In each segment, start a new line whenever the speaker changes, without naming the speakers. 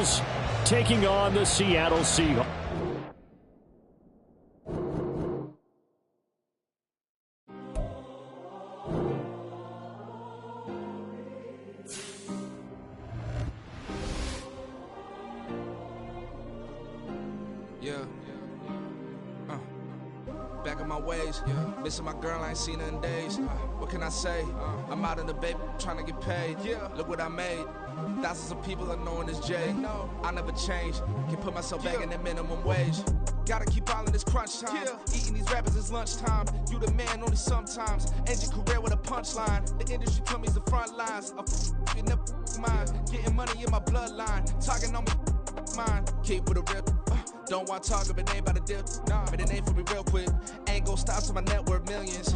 Eagles taking on the Seattle Seahawks.
Back in my ways, missing my girl, I ain't seen her in days. What can I say? I'm out in the baby, trying to get paid. Look what I made. Thousands of people are knowing this Jay. I never change. Can put myself back in that minimum wage. Gotta keep all in this crunch time. Eating these rappers is lunchtime. You the man only sometimes. End your career with a punchline. The industry told me it's the front lines. You never mind. Getting money in my bloodline. Talking on me, mine. Keep with a real. Don't want to talk if it ain't about a dip. But it ain't for me real quick. Ain't gon' stop till my net worth millions.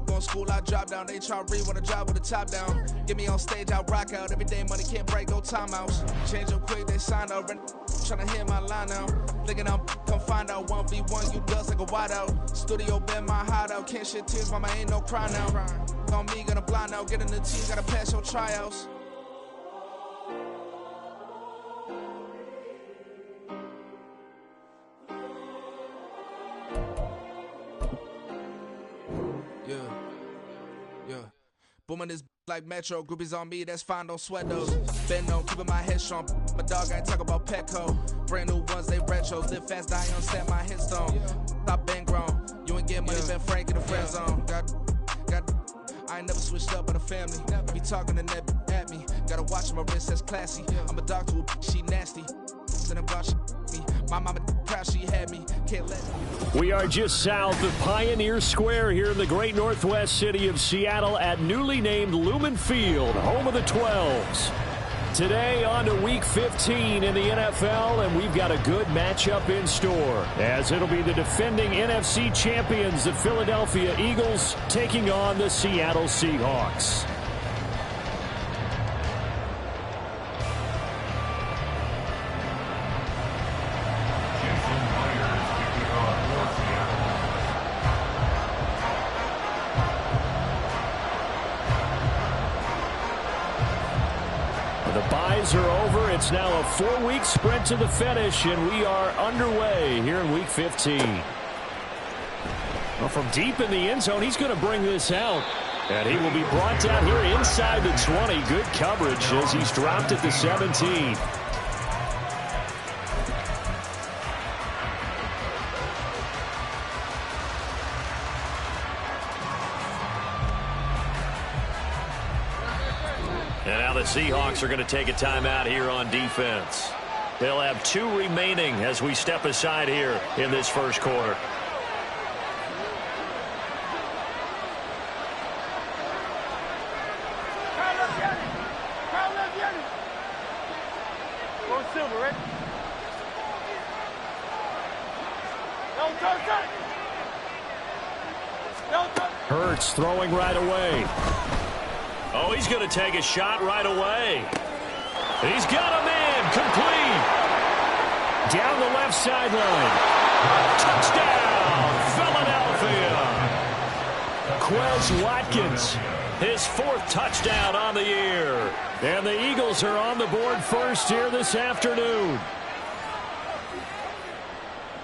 Going school, I drop down. They try to read when I drop with the top down. Get me on stage, I rock out. Every day money can't break, no timeouts. Change up quick, they sign up. Tryna hear my line now. Thinking I'm come find out 1v1, you dust like a wideout. Studio been my hideout. Can't shed tears, mama ain't no cry now. On me, gonna blind out. Get in the team, gotta pass your tryouts. Booming this like Metro, groupies on me, that's fine, don't sweat those. Been on, keeping my head strong. My dog ain't talk about Petco. Brand new ones, they retros. Live fast, die on set, my headstone. Stop been grown. You ain't get money, been Frank in the friend zone. I ain't never switched up with a family. Be talking to that at me. Gotta watch my wrist, that's classy. I'm a dog to a she nasty. Then I'm glad she me. My mama proud she had me. Can't let me.
We are just south of Pioneer Square here in the great northwest city of Seattle at newly named Lumen Field, home of the 12s. Today on to Week 15 in the NFL, and we've got a good matchup in store, as it'll be the defending NFC champions, the Philadelphia Eagles, taking on the Seattle Seahawks. The byes are over. It's now a 4-week sprint to the finish, and we are underway here in Week 15. Well, from deep in the end zone, he's going to bring this out. And he will be brought down here inside the 20. Good coverage as he's dropped at the 17. And now the Seahawks are going to take a timeout here on defense. They'll have 2 remaining as we step aside here in this first quarter. Hurts throwing right away. Oh, he's going to take a shot right away. He's got a man complete. Down the left sideline. Touchdown, Philadelphia. Quez Watkins, his 4th touchdown on the year. And the Eagles are on the board first here this afternoon.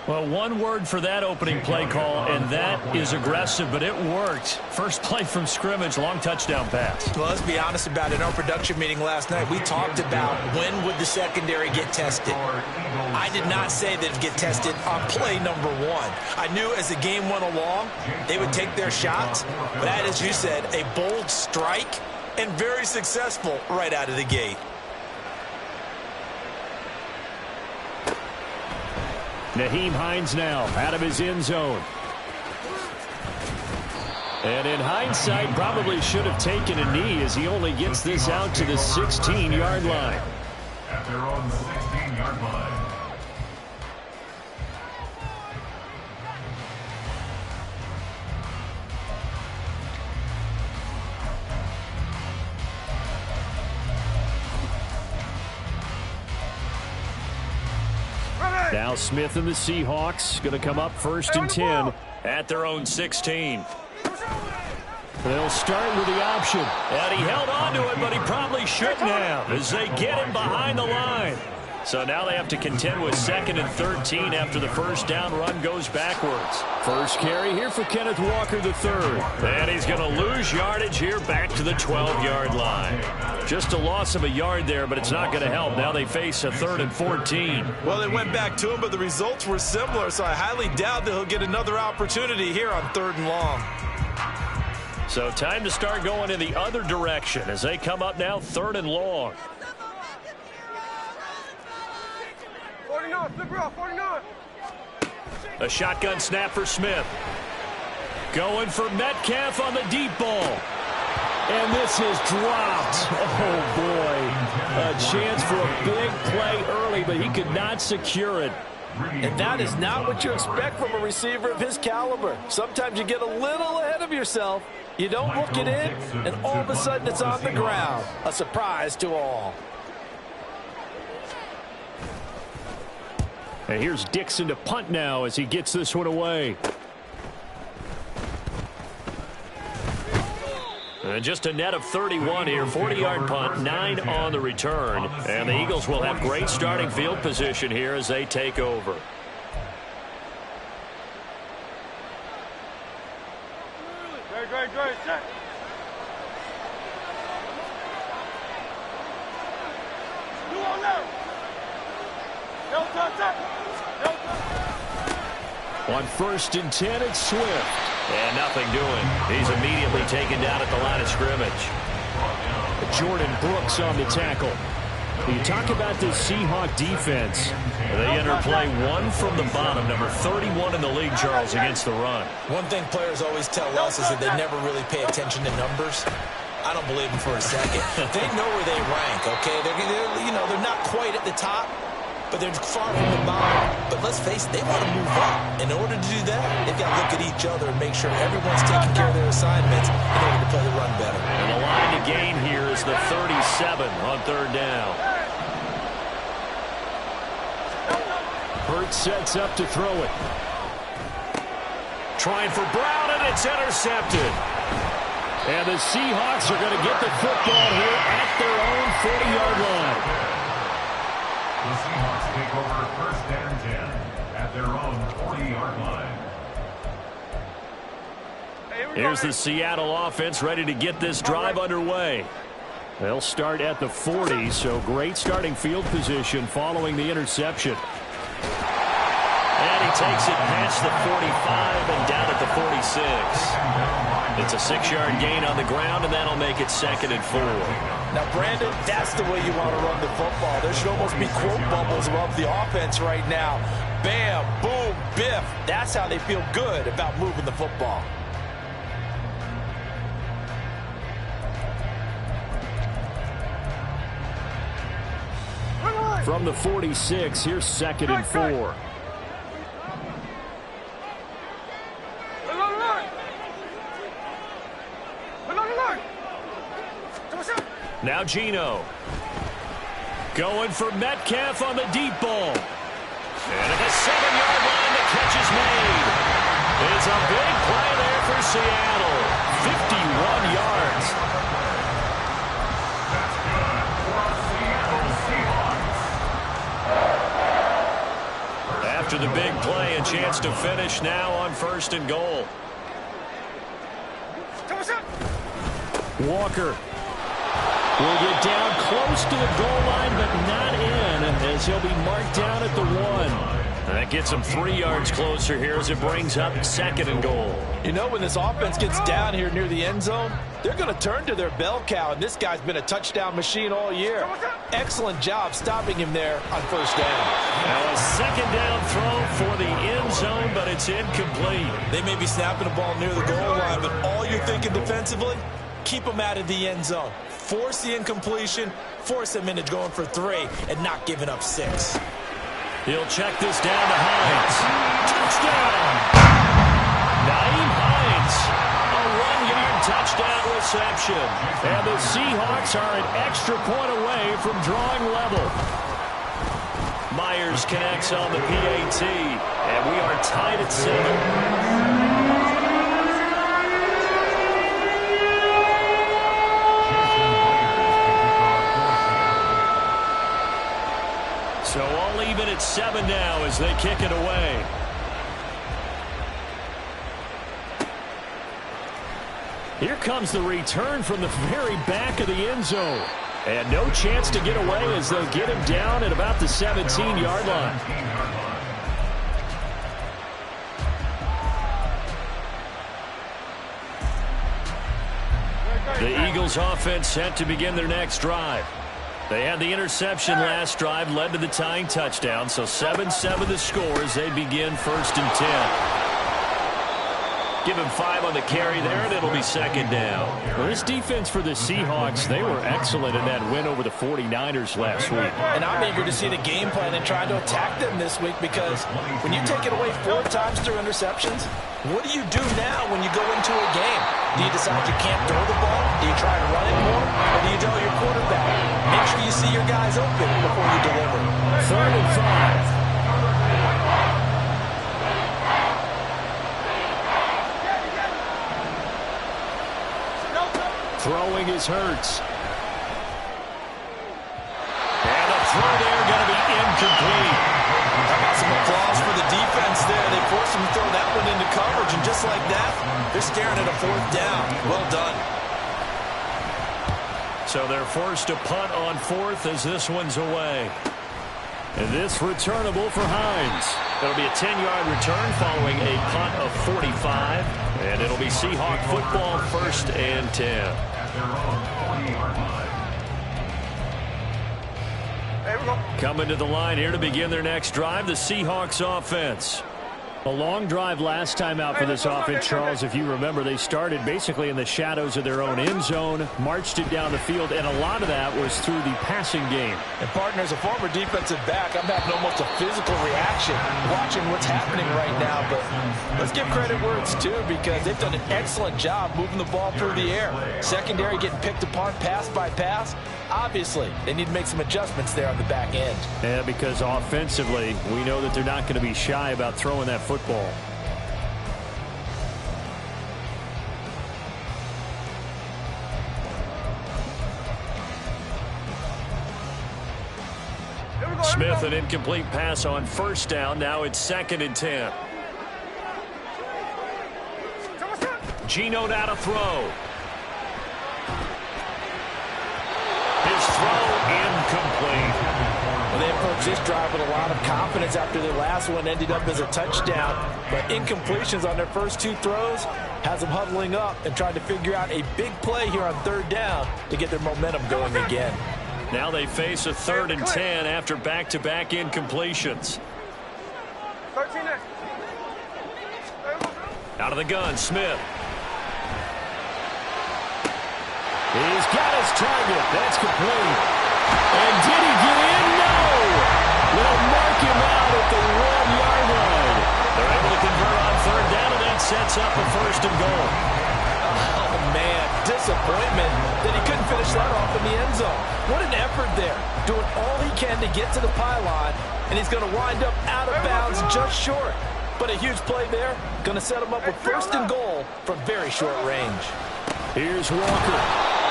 Well, one word for that opening play call, and that is aggressive, but it worked. First play from scrimmage, long touchdown pass.
Well, let's be honest about it. In our production meeting last night, we talked about when would the secondary get tested. I did not say that it'd get tested on play number 1. I knew as the game went along, they would take their shots. But that, as you said, a bold strike and very successful right out of the gate.
Nyheim Hines now out of his end zone. And in hindsight, probably should have taken a knee as he only gets this out to the 16-yard line.
At their own 16-yard line.
Now Smith and the Seahawks going to come up 1st and 10 at their own 16. They'll start with the option. And he held on to it, but he probably shouldn't have as they get him behind the line. So now they have to contend with 2nd and 13 after the first down run goes backwards. First carry here for Kenneth Walker III. And he's going to lose yardage here back to the 12-yard line. Just a loss of a yard there, but it's not going to help. Now they face a 3rd and 14.
Well, they went back to him, but the results were similar, so I highly doubt that he'll get another opportunity here on 3rd and long.
So time to start going in the other direction as they come up now 3rd and long.
49, flip her off, 49.
A shotgun snap for Smith. Going for Metcalf on the deep ball. And this is dropped. Oh, boy. A chance for a big play early, but he could not secure it.
And that is not what you expect from a receiver of his caliber. Sometimes you get a little ahead of yourself. You don't look it in, and all of a sudden it's on the ground. A surprise to all.
And here's Dixon to punt now as he gets this one away. And just a net of 31 here. 40-yard punt, 9 on the return. And the Eagles will have great starting field position here as they take over.
Great, set. You on there. No touch.
On 1st and 10, it's Swift. And nothing doing. He's immediately taken down at the line of scrimmage. Jordan Brooks on the tackle. You talk about this Seahawk defense. They enter play 1 from the bottom, number 31 in the league, Charles, against the run.
One thing players always tell us is that they never really pay attention to numbers. I don't believe them for a second. They know where they rank, okay? They're not quite at the top, but they're far from the bottom. But let's face it, they want to move up. In order to do that, they've got to look at each other and make sure everyone's taking care of their assignments in order to play the run better.
And the line to gain here is the 37 on 3rd down. Hurts sets up to throw it. Trying for Brown, and it's intercepted. And the Seahawks are going to get the football here at their own 40-yard line.
The Seahawks take over 1st and 10 at their own 40-yard line.
Here's the Seattle offense ready to get this drive underway. They'll start at the 40, so great starting field position following the interception. And he takes it past the 45 and down at the 46. It's a 6-yard gain on the ground, and that'll make it 2nd and 4.
Now, Brandon, that's the way you want to run the football. There should almost be quote bubbles above the offense right now. Bam, boom, biff. That's how they feel good about moving the football.
From the 46, here's 2nd and 4. Now Geno. Going for Metcalf on the deep ball. And at the 7-yard line, the catch is made. It's a big play there for Seattle. 51 yards.
That's good for our Seattle Seahawks.
After the big play, a chance to finish now on 1st and goal. Walker will get down close to the goal line, but not in, as he'll be marked down at the 1. That gets him 3 yards closer here as it brings up 2nd and goal.
You know, when this offense gets down here near the end zone, they're going to turn to their bell cow, and this guy's been a touchdown machine all year. Excellent job stopping him there on 1st down.
Now a 2nd down throw for the end zone, but it's incomplete.
They may be snapping the ball near the goal line, but all you're thinking defensively, keep them out of the end zone. Force the incompletion, force them into going for 3, and not giving up 6.
He'll check this down to Hines. Touchdown! Naeem Hines. A 1-yard touchdown reception. And the Seahawks are an extra point away from drawing level. Myers connects on the PAT, and we are tied at 7. So all even at 7 now as they kick it away. Here comes the return from the very back of the end zone. And no chance to get away as they'll get him down at about the 17-yard line. The Eagles offense set to begin their next drive. They had the interception last drive, led to the tying touchdown, so 7-7 the score as they begin 1st and 10. Give him 5 on the carry there, and it'll be 2nd down. Well, this defense for the Seahawks, they were excellent in that win over the 49ers last week.
And I'm eager to see the game plan and try to attack them this week, because when you take it away 4 times through interceptions, what do you do now when you go into a game? Do you decide you can't throw the ball? Do you try to run it more? Or do you tell your quarterback, make sure you see your guys open before you deliver?
3rd and 5. Throwing is Hurts. And a throw there going to be incomplete.
How about some applause for the defense there? They forced him to throw that one into coverage, and just like that, they're staring at a 4th down. Well done.
So they're forced to punt on 4th as this one's away. And this returnable for Hines. It'll be a 10-yard return following a punt of 45. And it'll be Seahawk football 1st and 10. Coming to the line here to begin their next drive, the Seahawks offense. A long drive last time out for this offense, Charles. If you remember, they started basically in the shadows of their own end zone, marched it down the field, and a lot of that was through the passing game.
And, partner, as a former defensive back, I'm having almost a physical reaction watching what's happening right now. But let's give credit where it's due, because they've done an excellent job moving the ball through the air. Secondary getting picked apart pass by pass. Obviously, they need to make some adjustments there on the back end.
Yeah, because offensively, we know that they're not going to be shy about throwing that football. Smith, an incomplete pass on 1st down. Now it's 2nd and 10. Geno now to throw. His throw incomplete.
Well, they approached this drive with a lot of confidence after their last one ended up as a touchdown. But incompletions on their first 2 throws has them huddling up and trying to figure out a big play here on 3rd down to get their momentum going again.
Now they face a 3rd and 10 after back-to-back incompletions. Out of the gun, Smith. He's got his target. That's complete. And did he get in? No! They'll mark him out at the 1-yard line. They're able to convert on 3rd down, and that sets up a 1st and goal.
Oh, man, disappointment that he couldn't finish that off in the end zone. What an effort there, doing all he can to get to the pylon, and he's going to wind up out of bounds just short. But a huge play there, going to set him up with 1st and goal from very short range.
Here's Walker,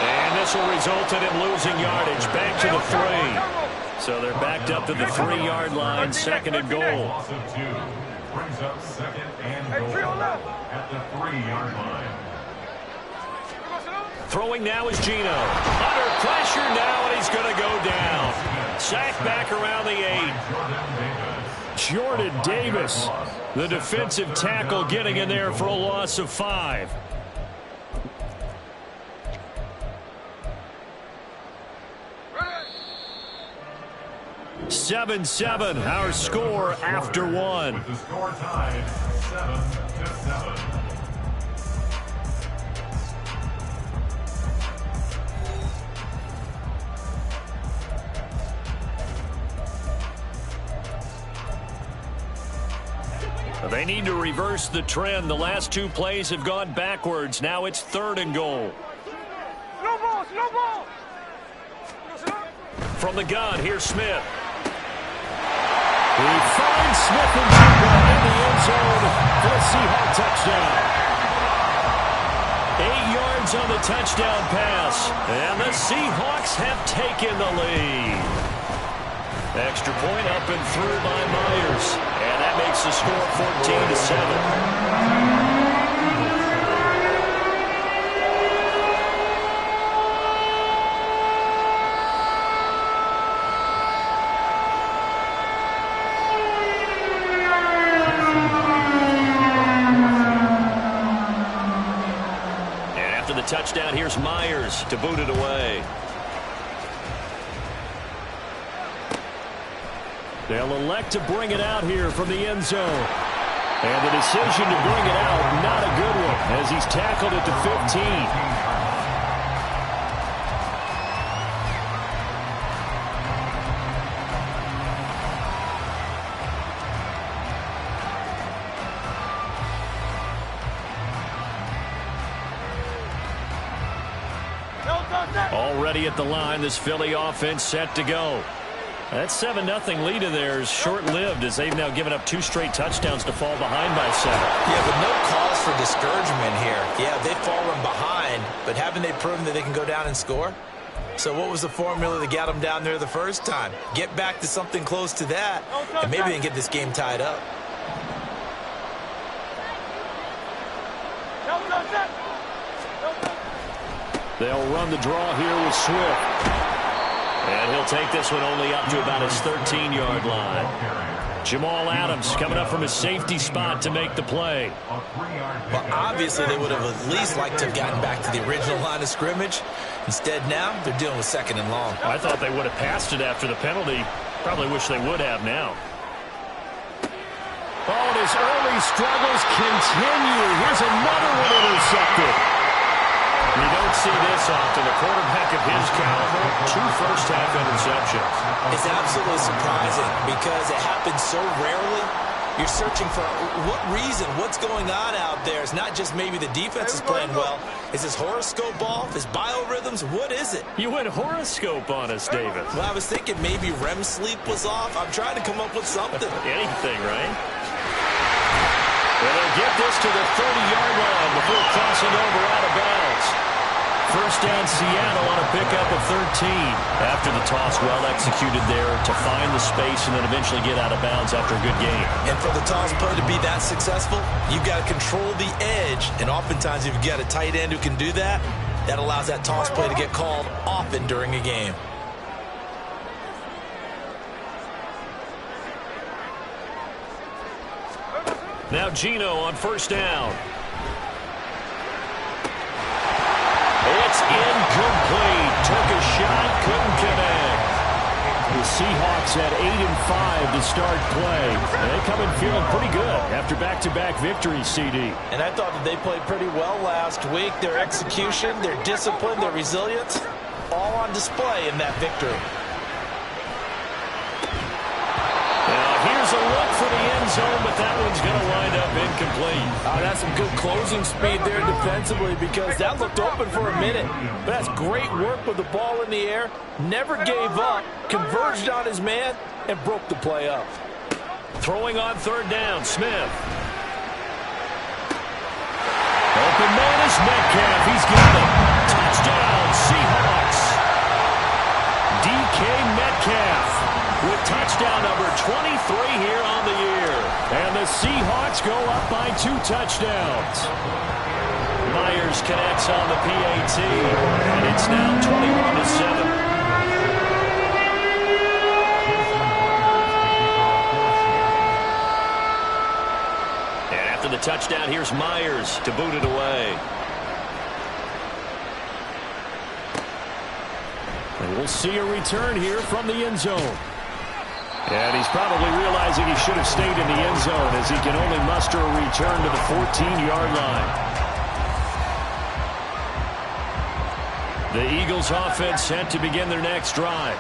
and this will result in him losing yardage back to the 3. So they're backed up to the 3-yard line, 2nd and goal.
Brings up 2nd and goal at the 3-yard line.
Throwing now is Geno. Under pressure now, and he's going to go down. Sacked back around the 8. Jordan Davis, the defensive tackle, getting in there for a loss of 5. (7-7) our score after 1.
With the score tied 7-7.
They need to reverse the trend. The last 2 plays have gone backwards. Now it's 3rd and goal.
No ball, no ball.
From the gun, here's Smith. He finds Smith and Jigba in the end zone for a Seahawk touchdown. 8 yards on the touchdown pass, and the Seahawks have taken the lead. Extra point up and through by Myers. And that makes the score 14-7. Touchdown, here's Myers to boot it away. They'll elect to bring it out here from the end zone. And the decision to bring it out, not a good one, as he's tackled at the 15. Already at the line, this Philly offense set to go. That 7-0 lead of theirs short-lived as they've now given up 2 straight touchdowns to fall behind by 7.
Yeah, but no cause for discouragement here. Yeah, they've fallen behind, but haven't they proven that they can go down and score? So what was the formula that got them down there the first time? Get back to something close to that, and maybe they can get this game tied up.
They'll run the draw here with Swift. And he'll take this one only up to about his 13-yard line. Jamal Adams coming up from his safety spot to make the play.
Well, obviously they would have at least liked to have gotten back to the original line of scrimmage. Instead now, they're dealing with 2nd and long.
I thought they would have passed it after the penalty. Probably wish they would have now. Oh, and his early struggles continue. Here's another one intercepted. You don't see this often. A quarterback of his caliber, 2 first-half interceptions.
It's absolutely surprising because it happens so rarely. You're searching for what reason, what's going on out there. It's not just maybe the defense is playing well. Is his horoscope off? His biorhythms? What is it?
You went horoscope on us, David.
Well, I was thinking maybe REM sleep was off. I'm trying to come up with something.
Anything, right? Well, they'll get this to the 30-yard line before crossing over out of bounds. First down, Seattle on a pickup of 13. After the toss, well executed there to find the space and then eventually get out of bounds after a good game.
And for the toss play to be that successful, you've got to control the edge. And oftentimes, if you've got a tight end who can do that, that allows that toss play to get called often during a game.
Now Geno on first down. It's incomplete. Took a shot, couldn't connect. The Seahawks had 8-5 to start play. They come in feeling pretty good after back-to-back victories, CD.
And I thought that they played pretty well last week. Their execution, their discipline, their resilience, all on display in that victory.
Here's a look for the end zone, but that one's going to wind up incomplete.
That's some good closing speed there defensively because that looked open for a minute. But that's great work with the ball in the air. Never gave up, converged on his man, and broke the play up.
Throwing on third down, Smith. Open man is Metcalf. He's got it. Touchdown, Seahawks. DK Metcalf with touchdown number 23 here on the year. And the Seahawks go up by 2 touchdowns. Myers connects on the PAT, and it's now 21-7. And after the touchdown, here's Myers to boot it away. And we'll see a return here from the end zone. And he's probably realizing he should have stayed in the end zone as he can only muster a return to the 14-yard line. The Eagles offense set to begin their next drive.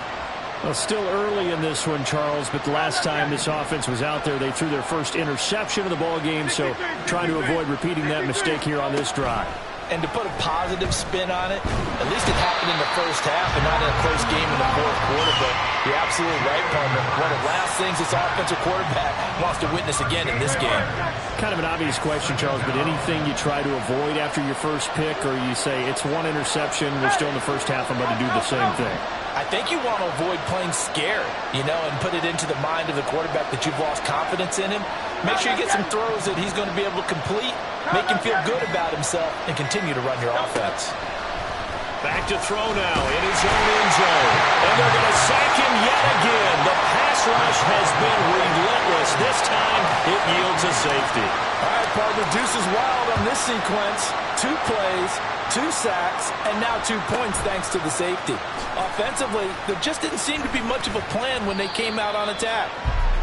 Well, still early in this one, Charles, but the last time this offense was out there, they threw their first interception of the ball game, so trying to avoid repeating that mistake here on this drive.
And to put a positive spin on it, at least it happened in the first half and not in a close game in the fourth quarter. But you're absolutely right, partner. One of the last things this offensive quarterback wants to witness again in this game.
Kind of an obvious question, Charles, but anything you try to avoid after your first pick, or you say it's one interception, we're still in the first half, I'm going to do the same thing?
I think you want to avoid playing scared, and put it into the mind of the quarterback that you've lost confidence in him. Make sure you get some throws that he's going to be able to complete, make him feel good about himself, and continue to run your offense.
Back to throw now in his own end zone. And they're going to sack him yet again. The pass rush has been relentless. This time, it yields a safety.
All right, partner, deuce is wild on this sequence. 2 plays, 2 sacks, and now 2 points thanks to the safety. Offensively, there just didn't seem to be much of a plan when they came out on attack.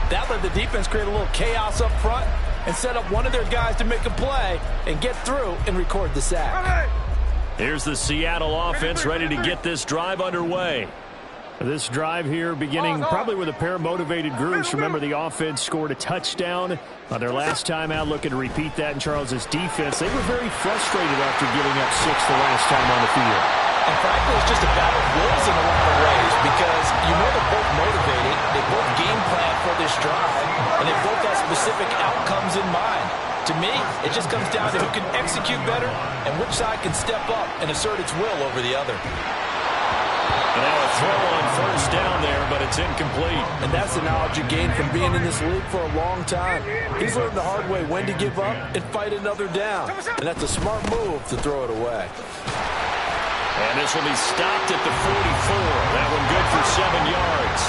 That let the defense create a little chaos up front and set up one of their guys to make a play and get through and record the sack.
Here's the Seattle offense ready to get this drive underway. This drive here beginning probably with a pair of motivated groups. Remember, the offense scored a touchdown on their last time out. Looking to repeat that in Charles's defense. They were very frustrated after giving up 6 the last time on the field.
And frankly, it's just a battle of wills in a lot of ways because they're both motivated. They both game plan for this drive, and they both have specific outcomes in mind. To me, it just comes down to who can execute better and which side can step up and assert its will over the other.
And now a throw on first down there, but it's incomplete.
And that's the knowledge you gain from being in this league for a long time. He's learned the hard way when to give up and fight another down. And that's a smart move to throw it away.
And this will be stopped at the 44. That one good for 7 yards.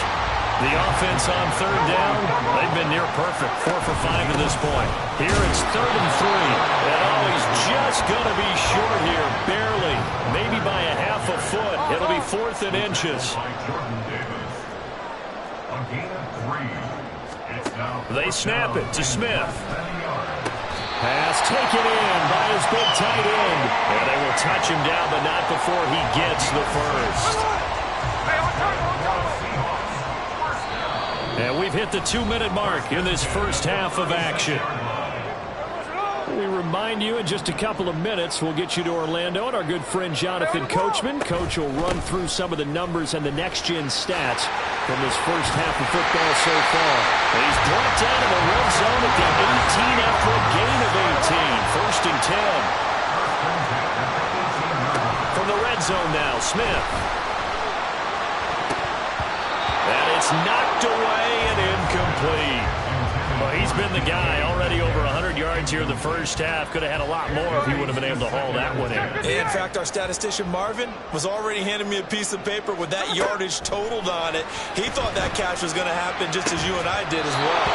The offense on third down, they've been near perfect. 4 for 5 at this point. Here it's 3rd and 3. And he's just going to be short here, barely. Maybe by a half a foot. It'll be 4th and inches. They snap it to Smith. Pass taken in by his big tight end. And they will touch him down, but not before he gets the first. And we've hit the 2-minute mark in this first half of action. We remind you in just a couple of minutes, we'll get you to Orlando and our good friend Jonathan Coachman. Coach will run through some of the numbers and the next-gen stats from this first half of football so far. He's brought down to the red zone at the 18 after a gain of 18. 1st and 10. From the red zone now, Smith. And it's knocked away and incomplete. Well, he's been the guy already over 100 yards here in the first half. Could have had a lot more if he would have been able to haul that one in.
In fact, our statistician Marvin was already handing me a piece of paper with that yardage totaled on it. He thought that catch was going to happen just as you and I did as well.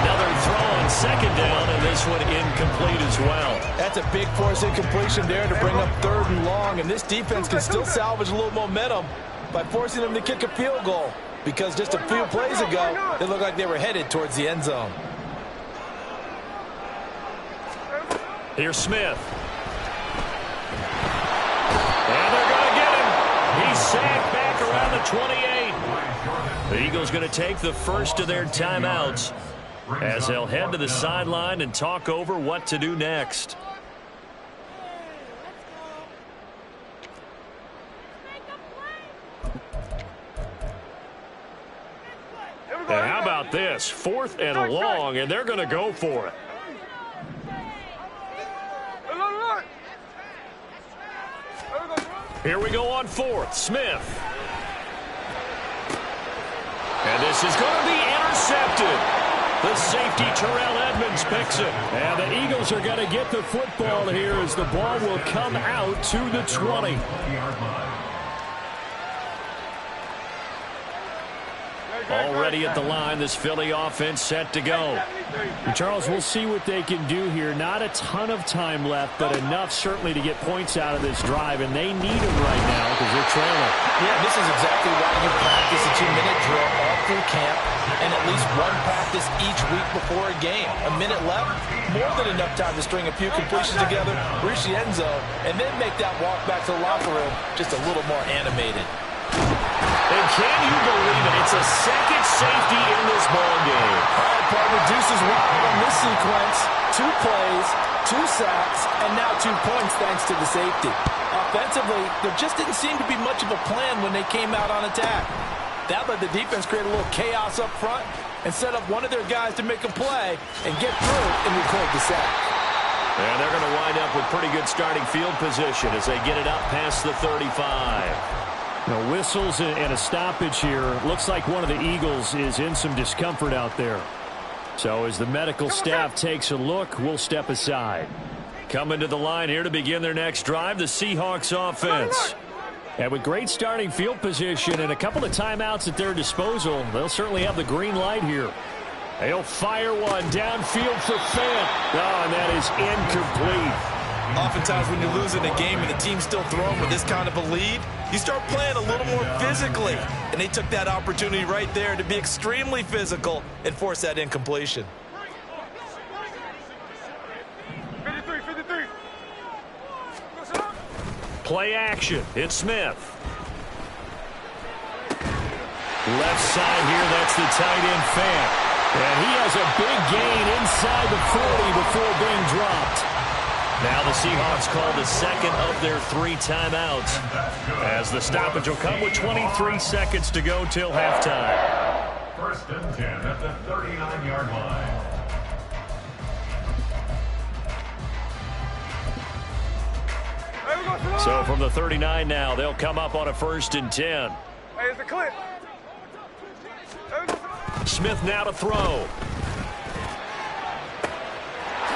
Another throw on 2nd down, and this one incomplete as well.
That's a big force incompletion there to bring up 3rd and long, and this defense can still salvage a little momentum by forcing them to kick a field goal. Because just a few plays ago, they looked like they were headed towards the end zone.
Here's Smith. And they're going to get him. He's sacked back around the 28. The Eagles going to take the first of their timeouts as they'll head to the sideline and talk over what to do next. And how about this? 4th and long, and they're going to go for it. Here we go on 4th. Smith. And this is going to be intercepted. The safety, Terrell Edmonds, picks it. And the Eagles are going to get the football here as the ball will come out to the 20. Already at the line, this Philly offense set to go. And Charles, we'll see what they can do here. Not a ton of time left, but enough certainly to get points out of this drive, and they need them right now because they're trailing.
Yeah, this is exactly why you practice a 2-minute drill all through camp and at least one practice each week before a game. A minute left, more than enough time to string a few completions together, reach the end zone, and then make that walk back to the locker room just a little more animated.
And can you believe it? It's a second safety in this ball game.
All right, partner, deuce is wild on this sequence. 2 plays, 2 sacks, and now 2 points thanks to the safety. Offensively, there just didn't seem to be much of a plan when they came out on attack. That let the defense create a little chaos up front and set up one of their guys to make a play and get through and record the sack.
And they're going to wind up with pretty good starting field position as they get it up past the 35. No whistles and a stoppage here. Looks like one of the Eagles is in some discomfort out there. So as the medical staff takes a look, we'll step aside. Coming to the line here to begin their next drive, the Seahawks offense. And with great starting field position and a couple of timeouts at their disposal, they'll certainly have the green light here. They'll fire one downfield for Fant. Oh, and that is incomplete.
Oftentimes when you're losing a game and the team's still throwing with this kind of a lead, you start playing a little more physically. And they took that opportunity right there to be extremely physical and force that incompletion.
53.
Play action. It's Smith. Left side here, that's the tight end Fant. And he has a big gain inside the 40 before being dropped. Now the Seahawks call the second of their 3 timeouts, as the stoppage will come with 23 seconds to go till halftime.
1st and 10 at the 39-yard line.
So from the 39 now, they'll come up on a 1st and 10.
Hey, it's a clip.
Smith now to throw.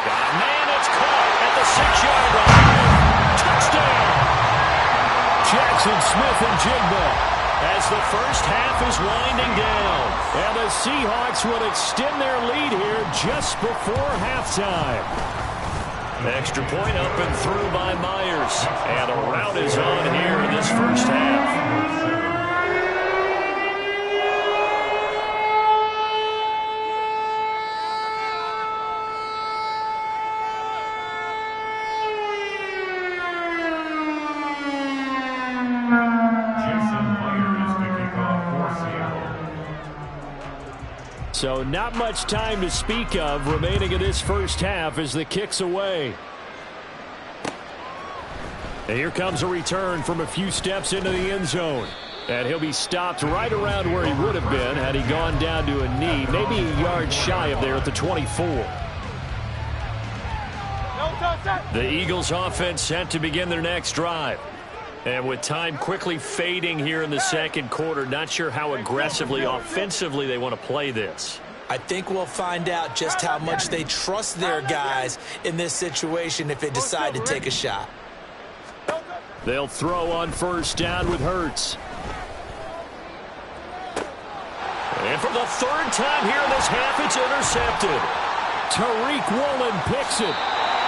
Got a man, it's caught at the 6-yard line. Touchdown! Jackson Smith and Jigba as the first half is winding down. And the Seahawks would extend their lead here just before halftime. Extra point up and through by Myers. And a rout is on here in this first half. So not much time to speak of remaining in this first half as the kick's away. And here comes a return from a few steps into the end zone. And he'll be stopped right around where he would have been had he gone down to a knee, maybe a yard shy of there at the 24. The Eagles offense set to begin their next drive. And with time quickly fading here in the second quarter, not sure how aggressively, offensively they want to play this.
I think we'll find out just how much they trust their guys in this situation if they decide to take a shot.
They'll throw on 1st down with Hurts. And for the 3rd time here in this half, it's intercepted. Tariq Woolen picks it.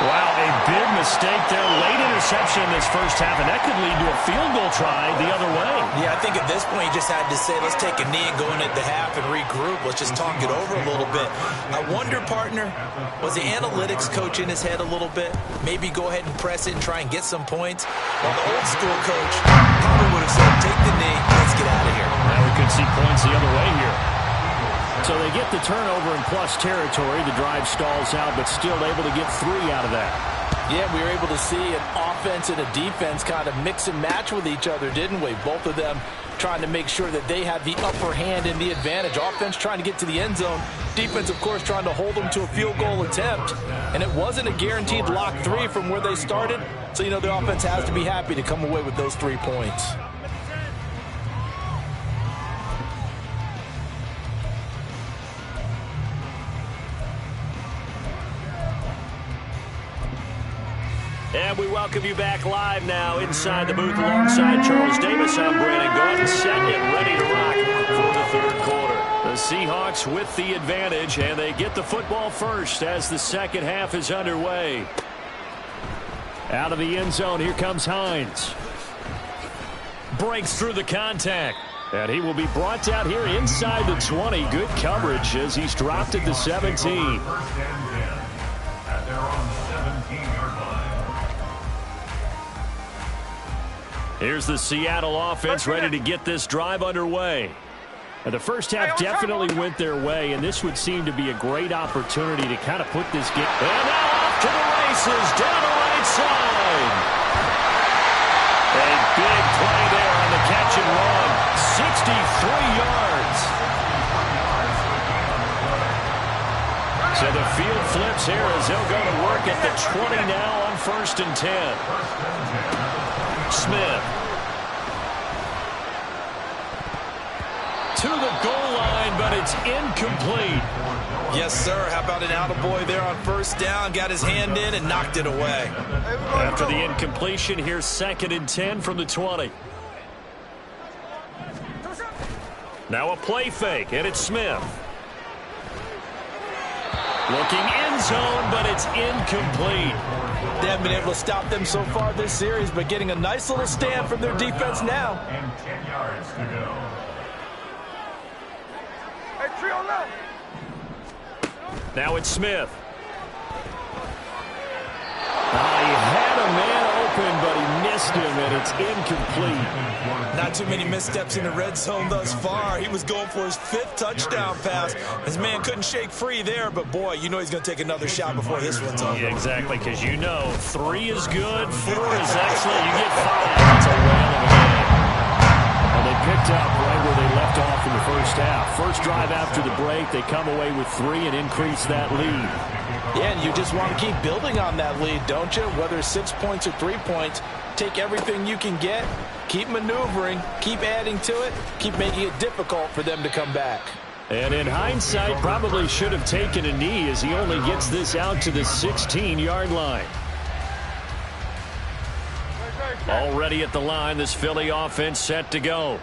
Wow, a big mistake there. Late interception in this first half, and that could lead to a field goal try the other way.
Yeah, I think at this point you just had to say, let's take a knee and go in at the half and regroup. Let's just talk it over a little bit. I wonder, partner, was the analytics coach in his head a little bit? Maybe go ahead and press it and try and get some points? Well, the old school coach probably would have said, take the knee, let's get out of here.
Now we could see points the other way here. So they get the turnover in plus territory. The drive stalls out, but still able to get 3 out of that.
Yeah, we were able to see an offense and a defense kind of mix and match with each other, didn't we? Both of them trying to make sure that they have the upper hand and the advantage. Offense trying to get to the end zone. Defense, of course, trying to hold them to a field goal attempt. And it wasn't a guaranteed lock 3 from where they started. So, the offense has to be happy to come away with those 3 points.
And we welcome you back live now inside the booth alongside Charles Davis. I'm Brandon Gordon, set and ready to rock for the 3rd quarter. The Seahawks with the advantage, and they get the football first as the second half is underway. Out of the end zone, here comes Hines. Breaks through the contact, and he will be brought down here inside the 20. Good coverage as he's dropped at the 17.
1st and 10 at their own 17-yard line.
Here's the Seattle offense ready to get this drive underway. And the first half definitely went their way, and this would seem to be a great opportunity to kind of put this game. And now off to the races, down the right side. A big play there on the catch and run. 63 yards. So the field flips here as they'll go to work at the 20 now on 1st and 10. Smith. it's incomplete.
Yes, sir. How about an attaboy there on first down? Got his hand in and knocked it away.
After the incompletion, here's 2nd and 10 from the 20. Now a play fake, and it's Smith. Looking end zone, but it's incomplete.
They haven't been able to stop them so far this series, but getting a nice little stand from their defense now.
And 10 yards to go.
Hey, tree on left.
Now it's Smith. He had a man open, but he missed him, and it's incomplete.
Not too many missteps in the red zone thus far. He was going for his 5th touchdown pass. His man couldn't shake free there, but boy, you know he's going to take another shot before this one's over.
Yeah, exactly, because you know 3 is good, 4 is excellent. You get 5, it's a whale of a game. And they picked up right where they left off in the first half. First drive after the break, they come away with 3 and increase that lead.
Yeah, and you just want to keep building on that lead, don't you? Whether it's 6 points or 3 points, take everything you can get, keep maneuvering, keep adding to it, keep making it difficult for them to come back.
And in hindsight, probably should have taken a knee as he only gets this out to the 16-yard line. Already at the line, this Philly offense set to go.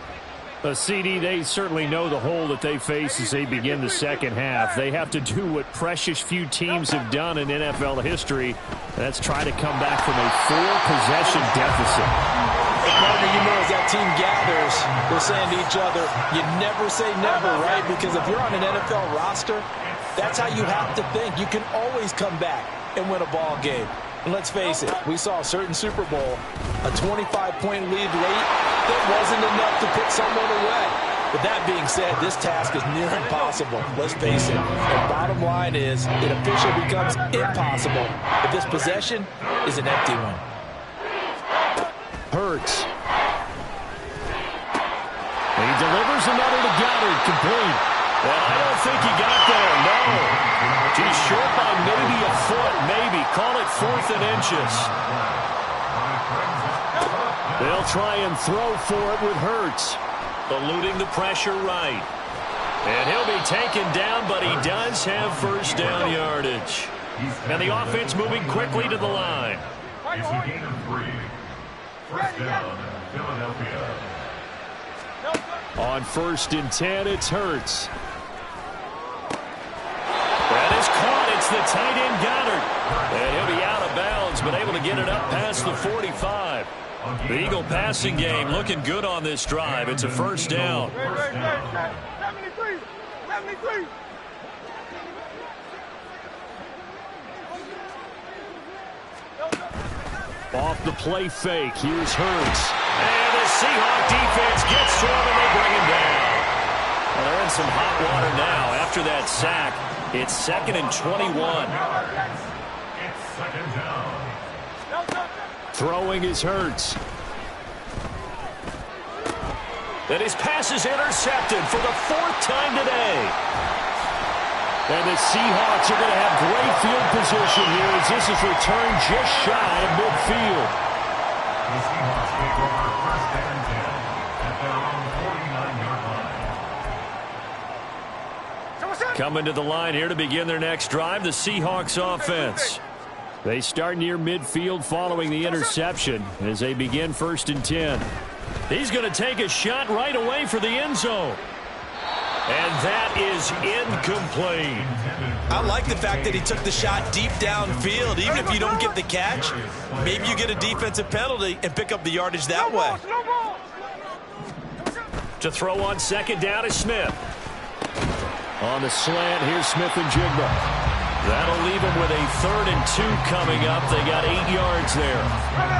CD, they certainly know the hole that they face as they begin the second half. They have to do what precious few teams have done in NFL history. That's try to come back from a 4-possession deficit.
Hey, partner, you know as that team gathers, they're saying to each other, you never say never, right? Because if you're on an NFL roster, that's how you have to think. You can always come back and win a ball game. And let's face it, we saw a certain Super Bowl, a 25-point lead late, that wasn't enough to put someone away. But that being said, this task is near impossible. Let's face it. The bottom line is it officially becomes impossible if this possession is an empty one.
Hurts. He delivers another to Goddard, complete. And I don't think he got there, no. He's short by maybe a foot, maybe. Call it 4th and inches. They'll try and throw for it with Hurts. Eluding the pressure right. And he'll be taken down, but he does have first down yardage. And the offense moving quickly to the line.
It's a gain of 3. First down, Philadelphia.
On 1st and 10, it's Hurts. That is caught. It's the tight end Goddard. And he'll be out of bounds, but able to get it up past the 45. The Eagle passing game looking good on this drive. It's a first down.
73. 73.
Off the play fake, here's Hurts. And the Seahawks defense gets to him and they bring him down. Well, they're in some hot water now. After that sack, it's 2nd and 21.
It's 2nd down.
Throwing is Hurts. And his pass is intercepted for the 4th time today. And the Seahawks are going to have great field position here as this is returned just shy of midfield.
The Seahawks take over 1st and 10 at their own 49-yard line.
Coming to the line here to begin their next drive, the Seahawks offense. They start near midfield following the interception as they begin 1st and 10. He's going to take a shot right away for the end zone. And that is incomplete.
I like the fact that he took the shot deep downfield. Even if you don't get the catch, maybe you get a defensive penalty and pick up the yardage that way.
To throw on 2nd down is Smith. On the slant, here's Smith and Jigba. That'll leave him with a 3rd and 2 coming up. They got 8 yards there.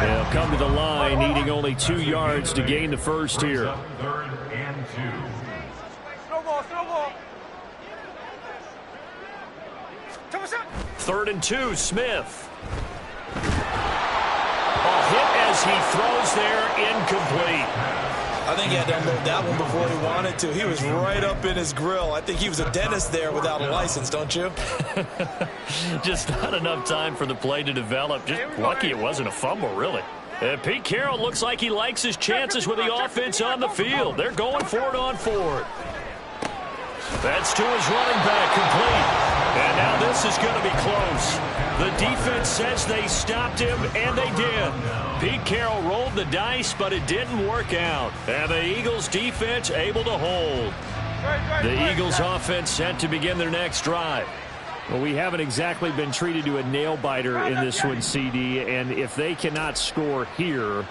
They'll come to the line, needing only 2 yards to gain the first here.
3rd and 2.
Snowball.
3rd and 2, Smith. A hit as he throws there, incomplete.
I think he had to unload that one before he wanted to. He was right up in his grill. I think he was a dentist there without a license, don't you?
Just not enough time for the play to develop. Just lucky it wasn't a fumble, really. Pete Carroll looks like he likes his chances with the offense on the field. They're going for it on 4th. That's to his running back, complete. And now this is going to be close. The defense says they stopped him, and they did. Pete Carroll rolled the dice, but it didn't work out. And the Eagles defense able to hold. The Eagles offense set to begin their next drive. Well, we haven't exactly been treated to a nail-biter in this one, CD, and if they cannot score here,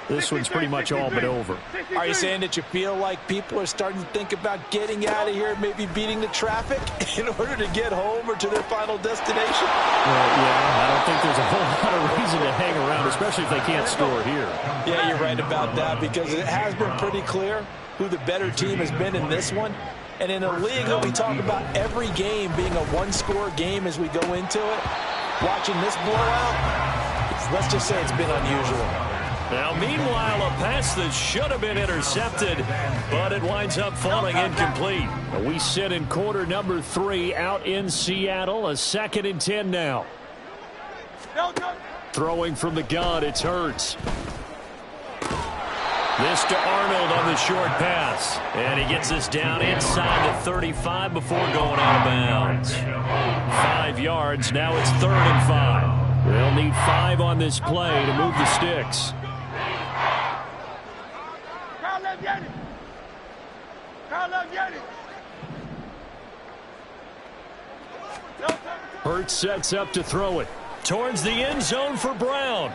this one's pretty much all but over.
Are you saying that you feel like people are starting to think about getting out of here, maybe beating the traffic in order to get home or to their final destination?
Well, yeah, I don't think there's a whole lot of reason to hang around, especially if they can't score here.
Yeah, you're right about that, because it has been pretty clear who the better team has been in this one. And in a league that we talk about every game being a one-score game as we go into it, watching this blowout, let's just say it's been unusual.
Now, meanwhile, a pass that should have been intercepted, but it winds up falling incomplete. We sit in quarter number 3 out in Seattle, a 2nd and 10 now. Throwing from the gun, it's Hurts. This to Arnold on the short pass. And he gets us down inside the 35 before going out of bounds. 5 yards, now it's 3rd and 5. They'll need 5 on this play to move the sticks. Hurts sets up to throw it towards the end zone for Brown.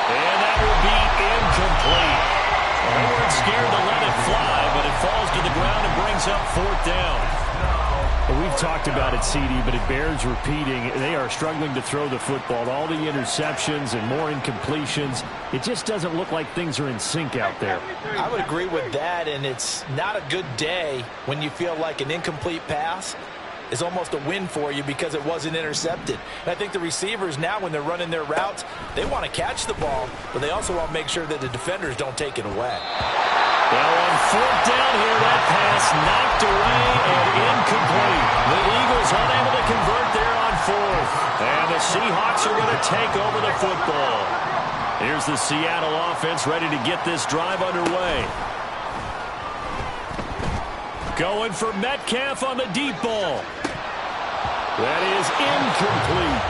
And that will be incomplete. They weren't scared to let it fly, but it falls to the ground and brings up 4th down. Well, we've talked about it, CD, but it bears repeating. They are struggling to throw the football. All the interceptions and more incompletions. It just doesn't look like things are in sync out there.
I would agree with that, and it's not a good day when you feel like an incomplete pass is almost a win for you because it wasn't intercepted. And I think the receivers now, when they're running their routes, they want to catch the ball, but they also want to make sure that the defenders don't take it away.
Well, on 4th down here, that pass knocked away and incomplete. The Eagles unable to convert there on 4th. And the Seahawks are going to take over the football. Here's the Seattle offense ready to get this drive underway. Going for Metcalf on the deep ball. That is incomplete.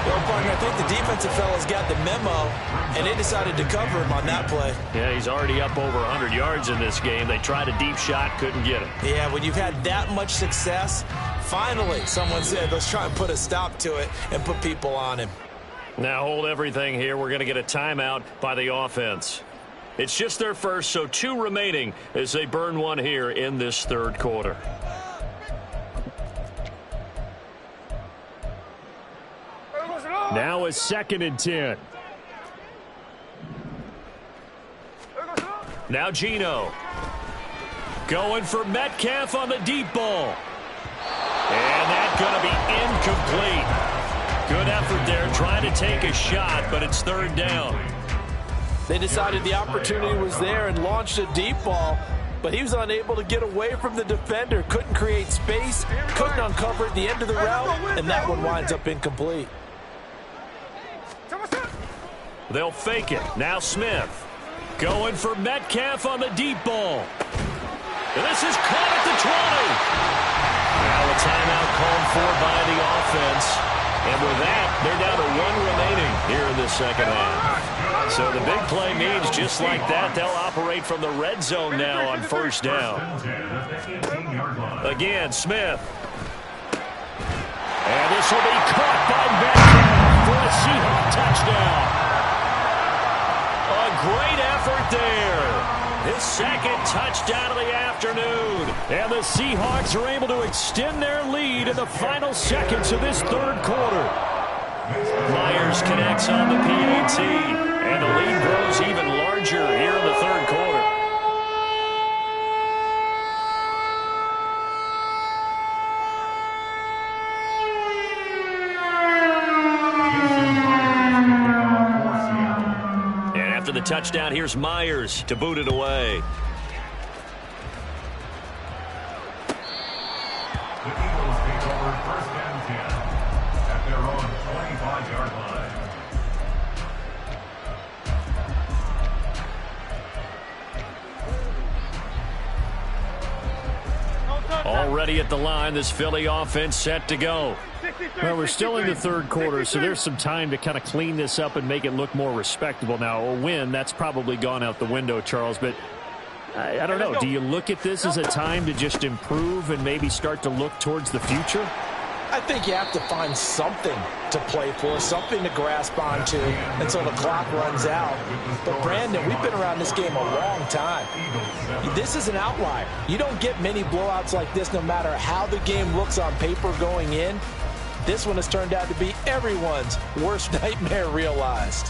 Well, partner, I think the defensive fellas got the memo, and they decided to cover him on that play.
Yeah, he's already up over 100 yards in this game. They tried a deep shot, couldn't get him.
Yeah, when you've had that much success, finally someone said, let's try and put a stop to it and put people on him.
Now hold everything here. We're going to get a timeout by the offense. It's just their first, so 2 remaining as they burn one here in this 3rd quarter. Now a 2nd and 10. Now Geno. Going for Metcalf on the deep ball. And that's going to be incomplete. Good effort there trying to take a shot, but it's 3rd down.
They decided the opportunity was there and launched a deep ball, but he was unable to get away from the defender, couldn't create space, couldn't uncover at the end of the route, and that one winds up incomplete.
They'll fake it. Now Smith. Going for Metcalf on the deep ball. And this is caught at the 20. Now a timeout called for by the offense. And with that, they're down to 1 remaining here in the 2nd half. So the big play means just like that, they'll operate from the red zone now on 1st down. Again, Smith. And this will be caught by Metcalf for a Seahawks touchdown. A great effort there. His 2nd touchdown of the afternoon. And the Seahawks are able to extend their lead in the final seconds of this 3rd quarter. Myers connects on the PAT. And the lead grows even larger here in the 3rd quarter. And after the touchdown, here's Myers to boot it away.
The Eagles take over 1st and 10 at their own 25-yard line.
Already at the line, this Philly offense set to go. Well, we're still in the third quarter, so there's some time to kind of clean this up and make it look more respectable. Now, a win, that's probably gone out the window, Charles, but I don't know. Do you look at this as a time to just improve and maybe start to look towards the future?
I think you have to find something to play for, something to grasp onto until the clock runs out. But, Brandon, we've been around this game a long time. This is an outlier. You don't get many blowouts like this no matter how the game looks on paper going in. This one has turned out to be everyone's worst nightmare realized.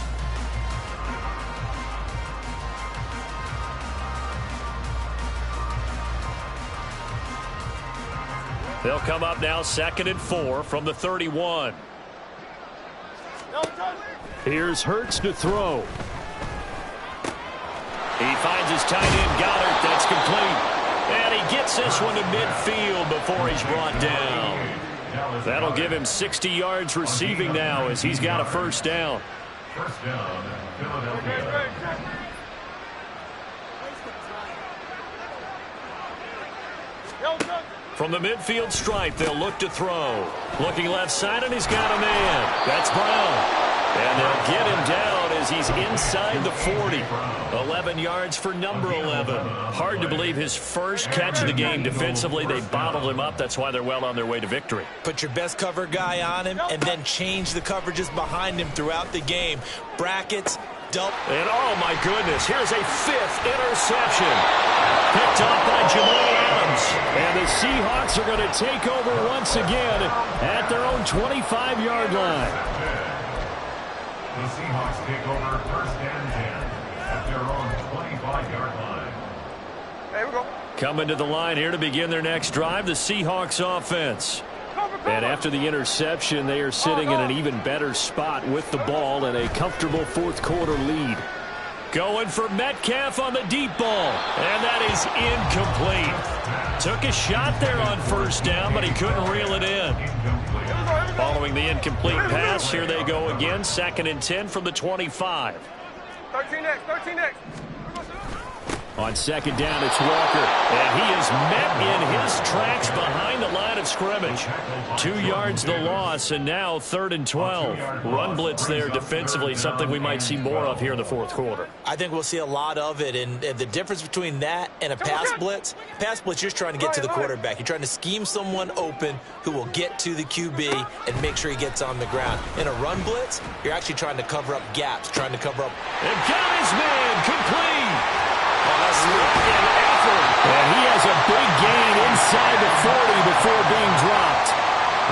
They'll come up now 2nd and 4 from the 31. Here's Hurts to throw. He finds his tight end, Goddard. That's complete. And he gets this one to midfield before he's brought down. That'll give him 60 yards receiving now as he's got a first down.
First down, Philadelphia.
From the midfield stripe, they'll look to throw. Looking left side, and he's got a man. That's Brown. And they'll get him down as he's inside the 40. 11 yards for number 11. Hard to believe his first catch of the game defensively. They bottled him up. That's why they're well on their way to victory.
Put your best cover guy on him and then change the coverages behind him throughout the game. Brackets, double.
And oh my goodness, here's a 5th interception. Picked up by Jamal Adams. And the Seahawks are going to take over once again at their own 25-yard line.
The Seahawks take over 1st and 10 at their own 25-yard line.
Hey, we go.
Coming to the line here to begin their next drive, the Seahawks offense. And after the interception, they are sitting in an even better spot with the ball and a comfortable 4th quarter lead. Going for Metcalf on the deep ball. And that is incomplete. Took a shot there on first down, but he couldn't reel it in. Following the incomplete pass, here they go again. 2nd and 10 from the 25.
13 next, 13 next.
On 2nd down, it's Walker. And he is met in his tracks behind the line of scrimmage. 2 yards the loss, and now 3rd and 12. Run blitz there defensively, something we might see more of here in the 4th quarter.
I think we'll see a lot of it, and the difference between that and a pass blitz, you're just trying to get to the quarterback. You're trying to scheme someone open who will get to the QB and make sure he gets on the ground. In a run blitz, you're actually trying to cover up gaps, trying to cover up.
And got his man complete. And he has a big gain inside the 40 before being dropped.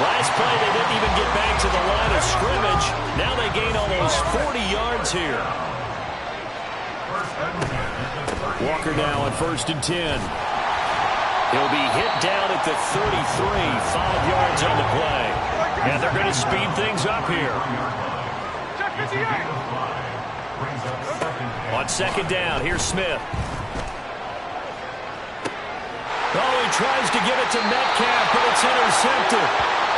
Last play, they didn't even get back to the line of scrimmage. Now they gain almost 40 yards here. Walker now on 1st and 10. He'll be hit down at the 33, 5 yards on the play. And they're going to speed things up here. On 2nd down, here's Smith. Oh, he tries to get it to Metcalf, but it's intercepted.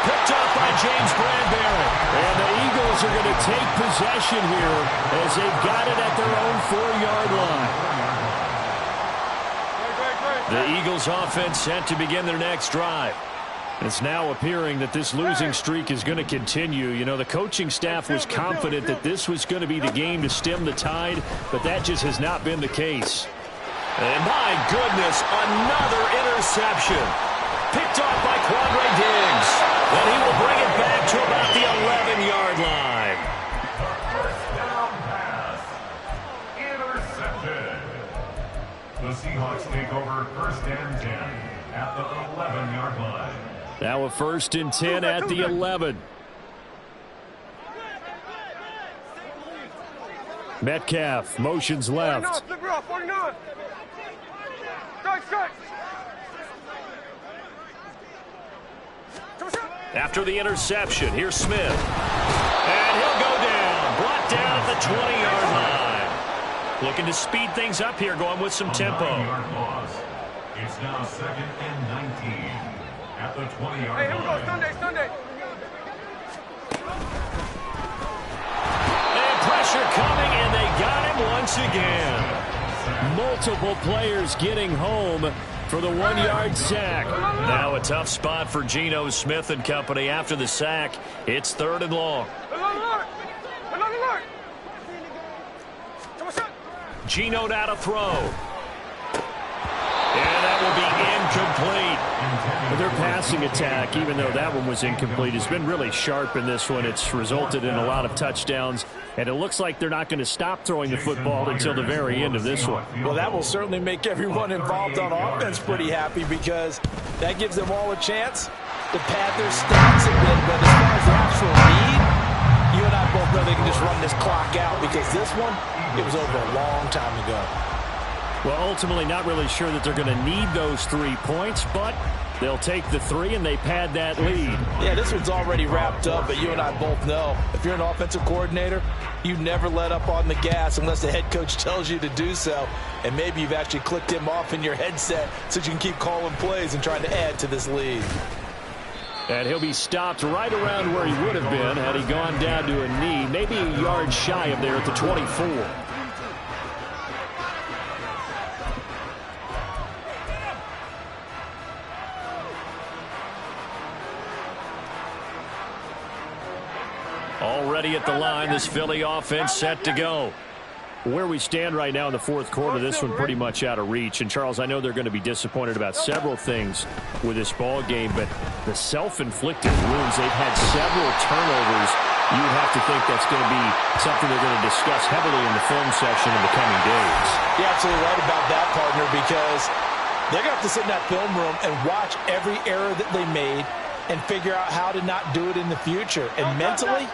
Picked up by James Bradbury. And the Eagles are going to take possession here as they've got it at their own 4-yard line. The Eagles offense set to begin their next drive. It's now appearing that this losing streak is going to continue. You know, the coaching staff was confident that this was going to be the game to stem the tide, but that just has not been the case. And my goodness, another interception. Picked off by Quandre Diggs. And he will bring it back to about the 11-yard line.
First down pass. Intercepted. The Seahawks take over 1st and 10 at the 11-yard line.
Now a 1st and 10 at the 11. Metcalf motions left.
49.
After the interception, here's Smith. And he'll go down. Brought down at the 20-yard line. Looking to speed things up here, going with some tempo.
It's now 2nd and 19 at the 20-yard line.
Hey, here we go. Sunday.
And pressure coming, and they got him once again. Multiple players getting home, for the 1-yard sack. Now a tough spot for Geno Smith and company after the sack. It's 3rd and long. Geno now to throw. And that will be incomplete. Their passing attack, even though that one was incomplete, has been really sharp in this one. It's resulted in a lot of touchdowns, and it looks like they're not going to stop throwing the football until the very end of this one.
Well, that will certainly make everyone involved on offense pretty happy because that gives them all a chance to pad their stats a bit. But as far as the actual need, you and I both know they can just run this clock out because this one, it was over a long time ago.
Well, ultimately not really sure that they're going to need those 3 points, but they'll take the 3 and they pad that lead.
Yeah, this one's already wrapped up, but you and I both know if you're an offensive coordinator, you never let up on the gas unless the head coach tells you to do so. And maybe you've actually clicked him off in your headset so you can keep calling plays and trying to add to this lead.
And he'll be stopped right around where he would have been had he gone down to a knee, maybe a yard shy of there at the 24. Already at the line, this Philly offense set to go. Where we stand right now in the 4th quarter, this one pretty much out of reach. And, Charles, I know they're going to be disappointed about several things with this ball game, but the self-inflicted wounds, they've had several turnovers. You would have to think that's going to be something they're going to discuss heavily in the film session in the coming days.
You're absolutely right about that, partner, because they're going to have to sit in that film room and watch every error that they made and figure out how to not do it in the future. And mentally,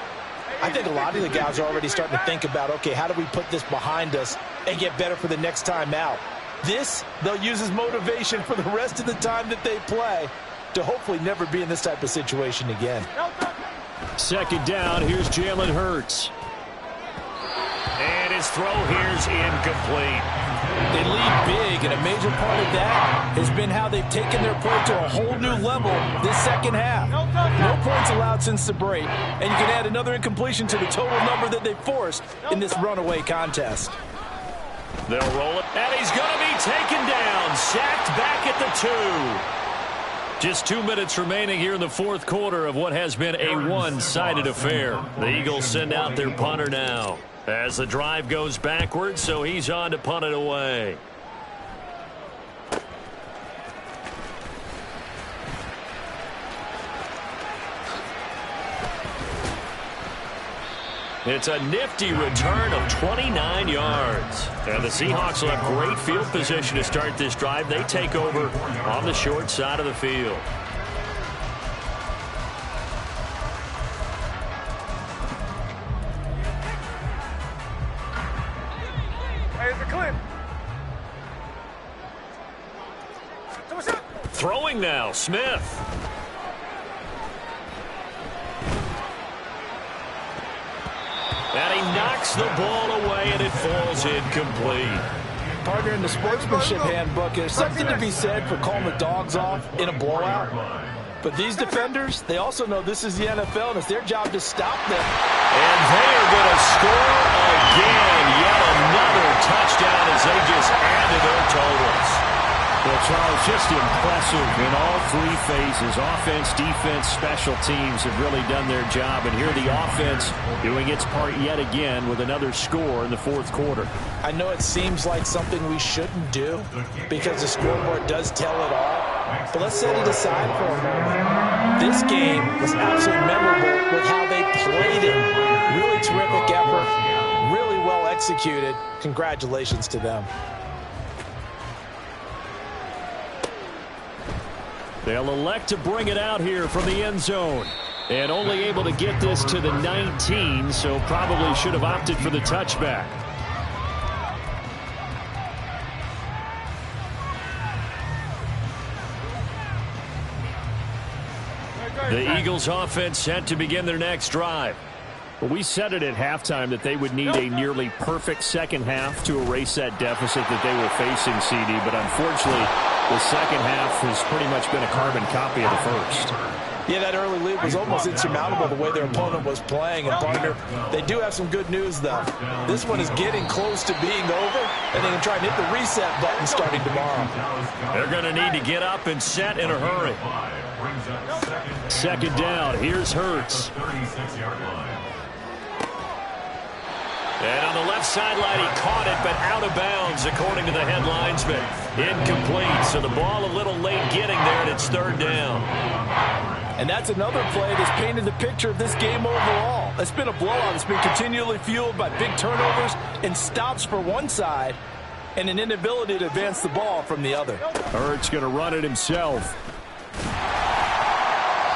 I think a lot of the guys are already starting to think about, okay, how do we put this behind us and get better for the next time out? This, they'll use as motivation for the rest of the time that they play to hopefully never be in this type of situation again.
2nd down, here's Jalen Hurts. And his throw here's incomplete.
They lead big, and a major part of that has been how they've taken their play to a whole new level this second half. No points allowed since the break, and you can add another incompletion to the total number that they forced in this runaway contest.
They'll roll it, and he's going to be taken down, sacked back at the 2. Just 2 minutes remaining here in the 4th quarter of what has been a one-sided affair. The Eagles send out their punter now as the drive goes backwards, so he's on to punt it away. It's a nifty return of 29 yards. And the Seahawks will have great field position to start this drive. They take over on the short side of the field. Throwing now, Smith. And he knocks the ball away, and it falls incomplete.
Partner, in the sportsmanship handbook, there's something to be said for calling the dogs off in a blowout. But these defenders, they also know this is the NFL, and it's their job to stop them.
And they are going to score again. Yet another touchdown as they just add to their totals. Well, Charles, just impressive in all 3 phases. Offense, defense, special teams have really done their job. And here the offense doing its part yet again with another score in the 4th quarter.
I know it seems like something we shouldn't do because the scoreboard does tell it all. But let's set it aside for a moment. This game was absolutely memorable with how they played it. Really terrific effort. Really well executed. Congratulations to them.
They'll elect to bring it out here from the end zone. And only able to get this to the 19, so probably should have opted for the touchback. The Eagles offense set to begin their next drive. Well, we said it at halftime that they would need a nearly perfect second half to erase that deficit that they were facing, CD, but unfortunately The second half has pretty much been a carbon copy of the first.
Yeah, that early lead was almost insurmountable the way their opponent was playing. And, partner, they do have some good news, though. This one is getting close to being over, and they can try and hit the reset button starting tomorrow.
They're going to need to get up and set in a hurry. Second down. Here's Hurts. And on the left sideline, he caught it, but out of bounds, according to the head linesman. Incomplete, so the ball a little late getting there, and it's third down.
And that's another play that's painted the picture of this game overall. It's been a blowout. It's been continually fueled by big turnovers and stops for one side and an inability to advance the ball from the other.
Hurts going to run it himself.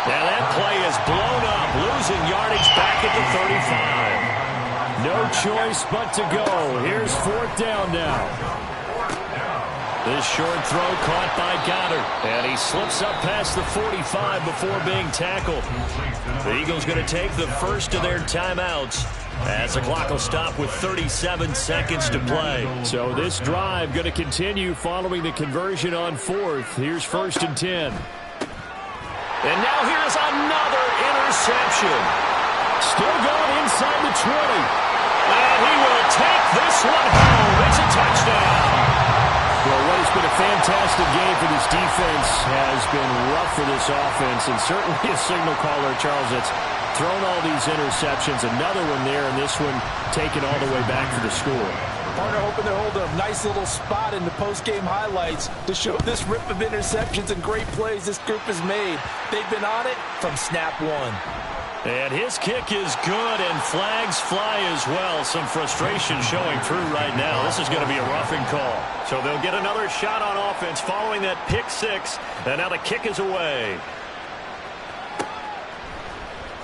Now that play is blown up, losing yardage back at the 35. No choice but to go. Here's fourth down now. This short throw caught by Goddard. And he slips up past the 45 before being tackled. The Eagles going to take the first of their timeouts as the clock will stop with 37 seconds to play. So this drive going to continue following the conversion on fourth. Here's first and 10. And now here's another interception. Still going inside the 20. And he will take this one home. It's a touchdown. Well, what has been a fantastic game for this defense has been rough for this offense, and certainly a signal caller, Charles, that's thrown all these interceptions. Another one there, and this one taken all the way back for the score.
Partner hoping they're holding a nice little spot in the post-game highlights to show this rip of interceptions and great plays this group has made. They've been on it from snap one.
And his kick is good, and flags fly as well. Some frustration showing through right now. This is going to be a roughing call. So they'll get another shot on offense following that pick six, and now the kick is away.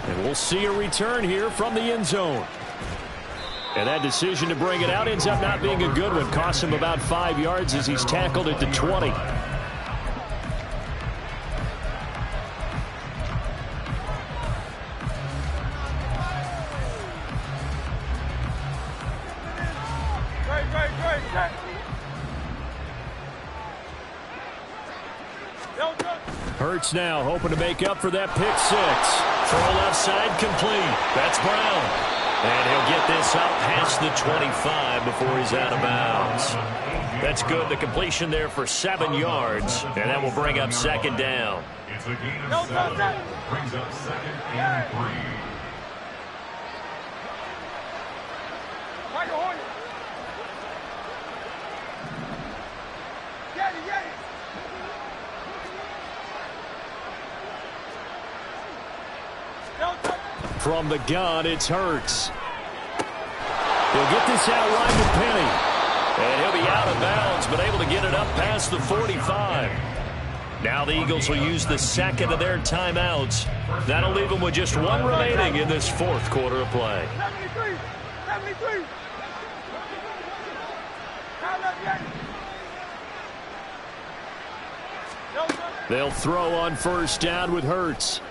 And we'll see a return here from the end zone. And that decision to bring it out ends up not being a good one. Costs him about 5 yards as he's tackled at the 20. Hurts now hoping to make up for that pick six. Throw left side complete. That's Brown. And he'll get this out past the 25 before he's out of bounds. That's good. The completion there for 7 yards. And that will bring up second down.
It's a gain of 7. Brings up second and 3.
From the gun, it's Hurts. He'll get this out wide to Penny. And he'll be out of bounds, but able to get it up past the 45. Now the Eagles will use the second of their timeouts. That'll leave them with just one remaining in this fourth quarter of play.
73.
They'll throw on first down with Hurts.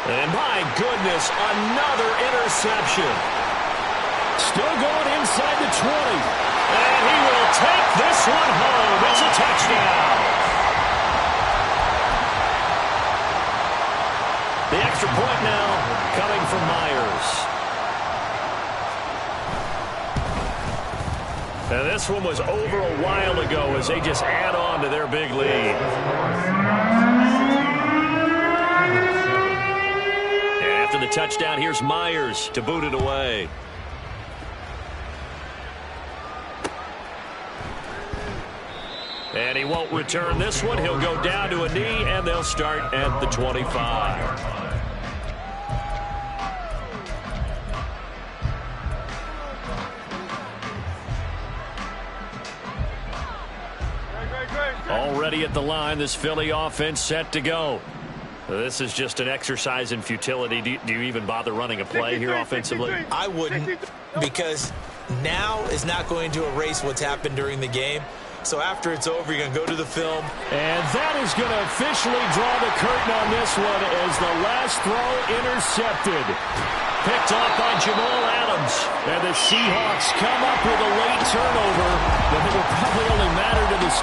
And my goodness, another interception. Still going inside the 20. And he will take this one home. It's a touchdown. The extra point now coming from Myers. And this one was over a while ago as they just add on to their big lead. The touchdown, here's Myers to boot it away. And he won't return this one. He'll go down to a knee, and they'll start at the 25. Already at the line, this Philly offense set to go. This is just an exercise in futility. Do you even bother running a play here offensively?
I wouldn't, because now is not going to erase what's happened during the game. So after it's over, you're going to go to the film.
And that is going to officially draw the curtain on this one as the last throw intercepted. Picked off by Jamal Adams. And the Seahawks come up with a late turnover, but it will probably only matter to the